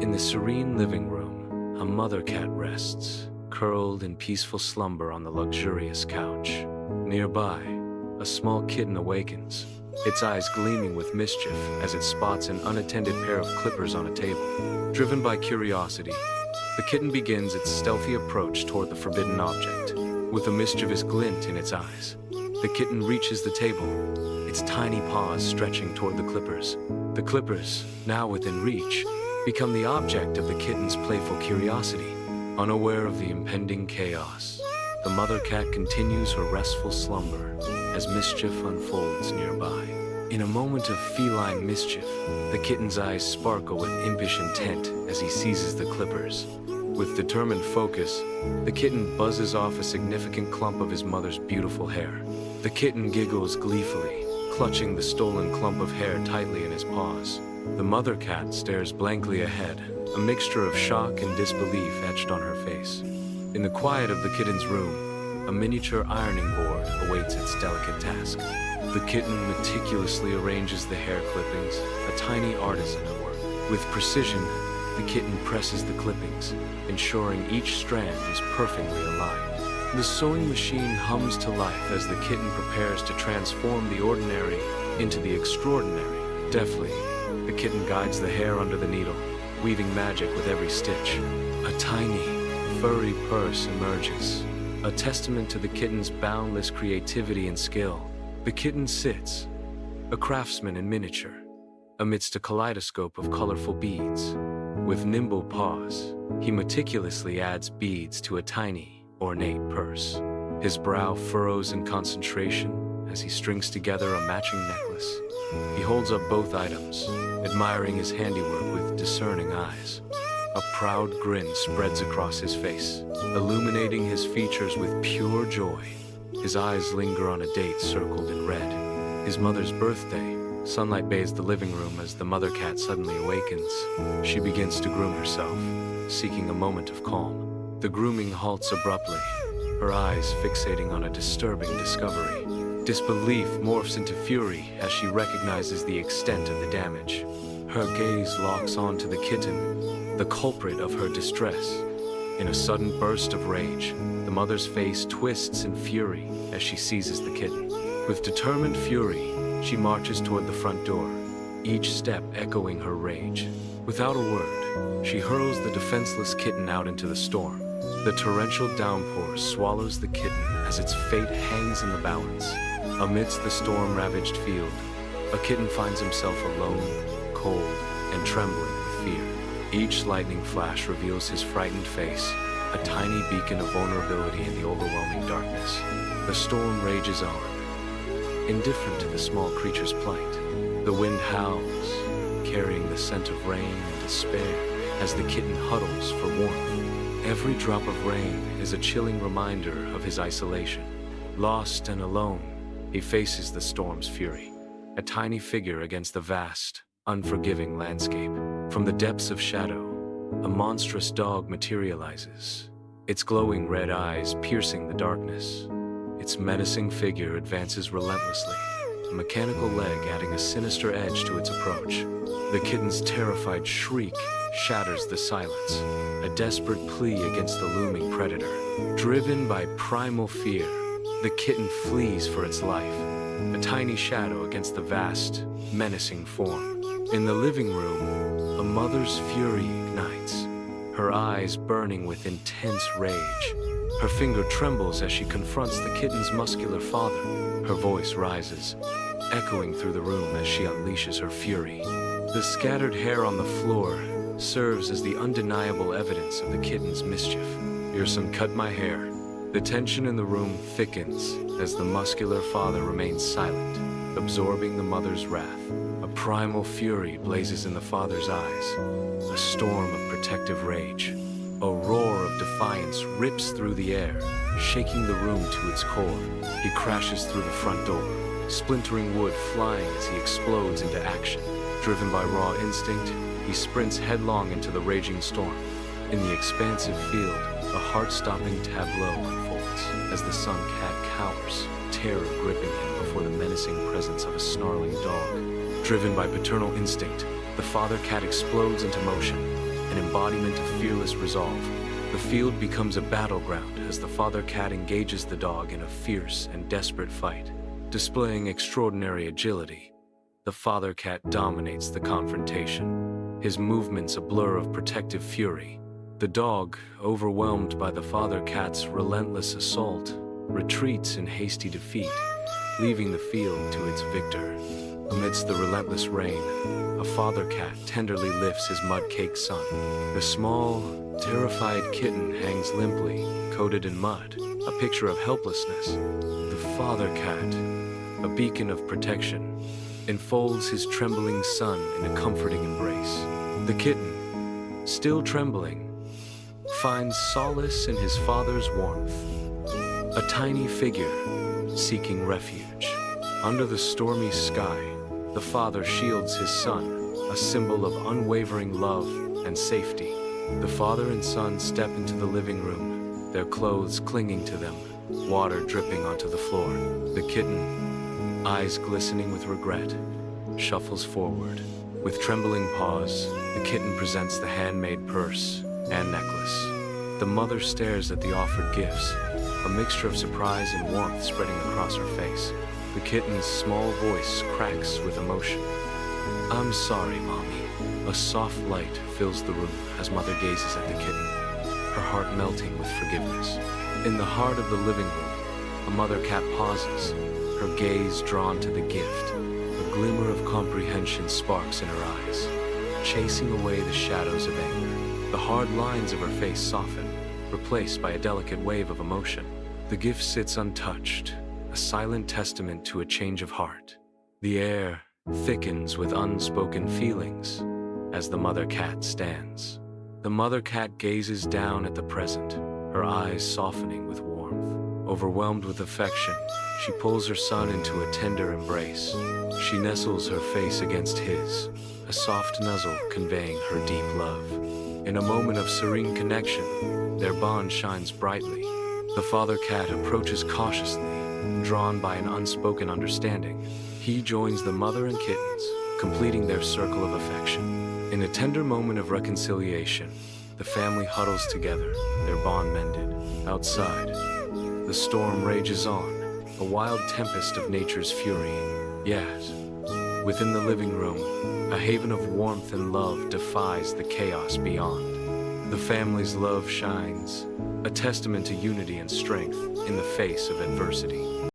In the serene living room, a mother cat rests, curled in peaceful slumber on the luxurious couch. Nearby, a small kitten awakens, its eyes gleaming with mischief as it spots an unattended pair of clippers on a table. Driven by curiosity, the kitten begins its stealthy approach toward the forbidden object. With a mischievous glint in its eyes, the kitten reaches the table, its tiny paws stretching toward the clippers. The clippers, now within reach, become the object of the kitten's playful curiosity. Unaware of the impending chaos, the mother cat continues her restful slumber as mischief unfolds nearby. In a moment of feline mischief, the kitten's eyes sparkle with impish intent as he seizes the clippers. With determined focus, the kitten buzzes off a significant clump of his mother's beautiful hair. The kitten giggles gleefully, clutching the stolen clump of hair tightly in his paws. The mother cat stares blankly ahead, a mixture of shock and disbelief etched on her face. In the quiet of the kitten's room, a miniature ironing board awaits its delicate task. The kitten meticulously arranges the hair clippings, a tiny artisan at work. With precision, the kitten presses the clippings, ensuring each strand is perfectly aligned. The sewing machine hums to life as the kitten prepares to transform the ordinary into the extraordinary. Deftly, the kitten guides the hair under the needle, weaving magic with every stitch. A tiny, furry purse emerges, a testament to the kitten's boundless creativity and skill. The kitten sits, a craftsman in miniature, amidst a kaleidoscope of colorful beads. With nimble paws, he meticulously adds beads to a tiny, ornate purse. His brow furrows in concentration as he strings together a matching necklace. He holds up both items, admiring his handiwork with discerning eyes. A proud grin spreads across his face, illuminating his features with pure joy. His eyes linger on a date circled in red. His mother's birthday. Sunlight bathes the living room as the mother cat suddenly awakens. She begins to groom herself, seeking a moment of calm. The grooming halts abruptly, her eyes fixating on a disturbing discovery. Disbelief morphs into fury as she recognizes the extent of the damage. Her gaze locks onto the kitten, the culprit of her distress. In a sudden burst of rage, the mother's face twists in fury as she seizes the kitten. With determined fury, she marches toward the front door, each step echoing her rage. Without a word, she hurls the defenseless kitten out into the storm. The torrential downpour swallows the kitten as its fate hangs in the balance. Amidst the storm-ravaged field, a kitten finds himself alone, cold, and trembling with fear. Each lightning flash reveals his frightened face, a tiny beacon of vulnerability in the overwhelming darkness. The storm rages on, indifferent to the small creature's plight. The wind howls, carrying the scent of rain and despair as the kitten huddles for warmth. Every drop of rain is a chilling reminder of his isolation. Lost and alone, he faces the storm's fury, a tiny figure against the vast, unforgiving landscape. From the depths of shadow, a monstrous dog materializes, its glowing red eyes piercing the darkness. Its menacing figure advances relentlessly, a mechanical leg adding a sinister edge to its approach. The kitten's terrified shriek shatters the silence, a desperate plea against the looming predator. Driven by primal fear, the kitten flees for its life, a tiny shadow against the vast, menacing form. In the living room, a mother's fury ignites, her eyes burning with intense rage. Her finger trembles as she confronts the kitten's muscular father. Her voice rises, echoing through the room as she unleashes her fury. The scattered hair on the floor serves as the undeniable evidence of the kitten's mischief. "Your son cut my hair." The tension in the room thickens as the muscular father remains silent, absorbing the mother's wrath. A primal fury blazes in the father's eyes, a storm of protective rage. A roar of defiance rips through the air, shaking the room to its core. He crashes through the front door, splintering wood flying as he explodes into action. Driven by raw instinct, he sprints headlong into the raging storm. In the expansive field, a heart-stopping tableau unfolds as the sun cat cowers, terror gripping him before the menacing presence of a snarling dog. Driven by paternal instinct, the father cat explodes into motion, an embodiment of fearless resolve. The field becomes a battleground as the father cat engages the dog in a fierce and desperate fight. Displaying extraordinary agility, the father cat dominates the confrontation, his movements a blur of protective fury. The dog, overwhelmed by the father cat's relentless assault, retreats in hasty defeat, leaving the field to its victor. Amidst the relentless rain, a father cat tenderly lifts his mud-caked son. The small, terrified kitten hangs limply, coated in mud, a picture of helplessness. The father cat, a beacon of protection, enfolds his trembling son in a comforting embrace. The kitten, still trembling, finds solace in his father's warmth, a tiny figure seeking refuge. Under the stormy sky, the father shields his son, a symbol of unwavering love and safety. The father and son step into the living room, their clothes clinging to them, water dripping onto the floor. The kitten, eyes glistening with regret, shuffles forward. With trembling paws, the kitten presents the handmade purse and necklace. The mother stares at the offered gifts, a mixture of surprise and warmth spreading across her face. The kitten's small voice cracks with emotion. "I'm sorry, Mommy." A soft light fills the room as mother gazes at the kitten, her heart melting with forgiveness. In the heart of the living room, a mother cat pauses, her gaze drawn to the gift. A glimmer of comprehension sparks in her eyes, chasing away the shadows of anger. The hard lines of her face soften, replaced by a delicate wave of emotion. The gift sits untouched, a silent testament to a change of heart. The air thickens with unspoken feelings as the mother cat stands. The mother cat gazes down at the present, her eyes softening with warmth. Overwhelmed with affection, she pulls her son into a tender embrace. She nestles her face against his, a soft nuzzle conveying her deep love. In a moment of serene connection, their bond shines brightly. The father cat approaches cautiously, drawn by an unspoken understanding. He joins the mother and kittens, completing their circle of affection. In a tender moment of reconciliation, the family huddles together, their bond mended. Outside, the storm rages on, a wild tempest of nature's fury. Yet, within the living room, a haven of warmth and love defies the chaos beyond. The family's love shines, a testament to unity and strength in the face of adversity.